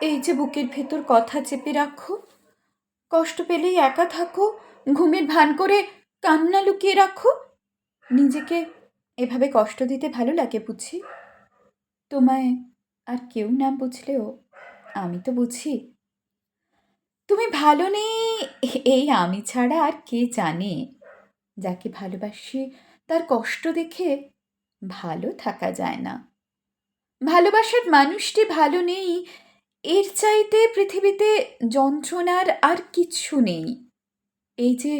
এই যে বুকের ভেতর কথা চেপে রাখো, কষ্ট পেলেই একা থাকো, ঘুমের ভান করে কান্না লুকিয়ে রাখো, নিজেকে এভাবে কষ্ট দিতে ভালো লাগে বুঝি? তোমায় আর কেউ না বুঝলেও আমি তো বুঝি। তুমি ভালো নেই এই আমি ছাড়া আর কে জানে? যাকে ভালোবাসি তার কষ্ট দেখে ভালো থাকা যায় না। ভালোবাসার মানুষটি ভালো নেই, এর চাইতে পৃথিবীতে যন্ত্রণার আর কিচ্ছু নেই। এই যে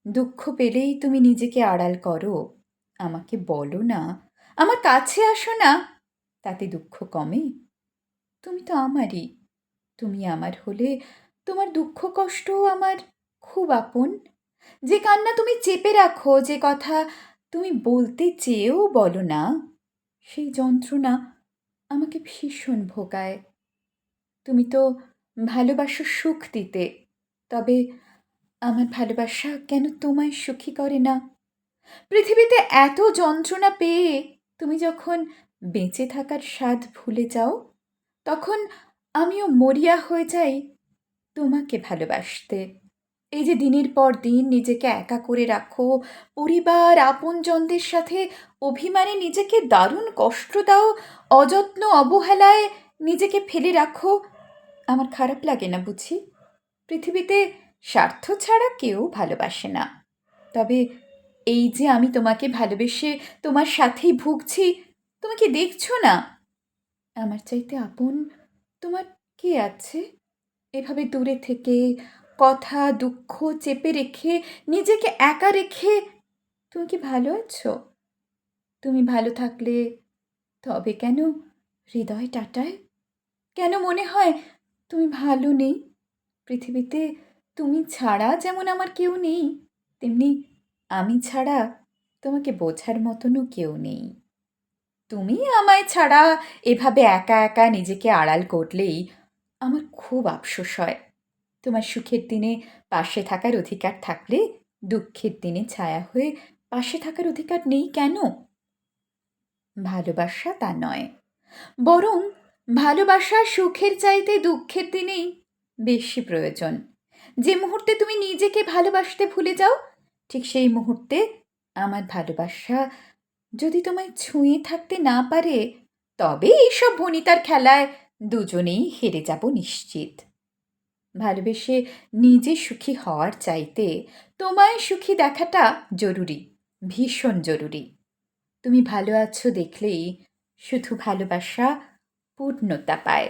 দুঃখ পেলেই তুমি নিজেকে আড়াল করো, আমাকে বলো না, আমার কাছে আসো না, তাতে দুঃখ কমে? তুমি তো আমারই, তুমি আমার হলে তোমার দুঃখ কষ্টও আমার খুব আপন। যে কান্না তুমি চেপে রাখো, যে কথা তুমি বলতে চেয়েও বলো না, সেই যন্ত্রণা আমাকে ভীষণ ভোগায়। তুমি তো ভালোবাসো সুখ দিতে, তবে আমার ভালোবাসা কেন তোমায় সুখী করে না? পৃথিবীতে এত যন্ত্রণা পেয়ে তুমি যখন বেঁচে থাকার স্বাদ ভুলে যাও, তখন আমিও মরিয়া হয়ে যাই তোমাকে ভালোবাসতে। এই যে দিনের পর দিন নিজেকে একা করে রাখো, পরিবার আপনজনদের সাথে অভিমানে নিজেকে দারুণ কষ্ট দাও, অযত্ন অবহেলায় নিজেকে ফেলে রাখো, আমার খারাপ লাগে না বুঝি? পৃথিবীতে স্বার্থ ছাড়া কেউ ভালোবাসে না। তবে এই যে আমি তোমাকে ভালোবেসে তোমার সাথেই ভুগছি, তুমি কি দেখছো না আমার চাইতে আপন তোমার কে আছে? এভাবে দূরে থেকে কথা দুঃখ চেপে রেখে নিজেকে একা রেখে তুমি কি ভালো আছো? তুমি ভালো থাকলে তবে কেন হৃদয় টাটায়? কেন মনে হয় তুমি ভালো নেই? পৃথিবীতে তুমি ছাড়া যেমন আমার কেউ নেই, তেমনি আমি ছাড়া তোমাকে বোঝার মতনও কেউ নেই। তুমি আমায় ছাড়া এভাবে একা একা নিজেকে আড়াল করলেই আমার খুব আফসোস হয়। তোমার সুখের দিনে পাশে থাকার অধিকার থাকলে দুঃখের দিনে ছায়া হয়ে পাশে থাকার অধিকার নেই কেন? ভালোবাসা তা নয়, বরং ভালোবাসা সুখের চাইতে দুঃখের দিনেই বেশি প্রয়োজন। যে মুহূর্তে তুমি নিজেকে ভালোবাসতে ভুলে যাও, ঠিক সেই মুহূর্তে আমার ভালোবাসা যদি তোমায় ছুঁয়ে থাকতে না পারে, তবে এইসব ভনিতার খেলায় দুজনেই হেরে যাব নিশ্চিত। ভালোবেসে নিজে সুখী হওয়ার চাইতে তোমায় সুখী দেখাটা জরুরি, ভীষণ জরুরি। তুমি ভালো আছো দেখলেই শুধু ভালোবাসা পূর্ণতা পায়।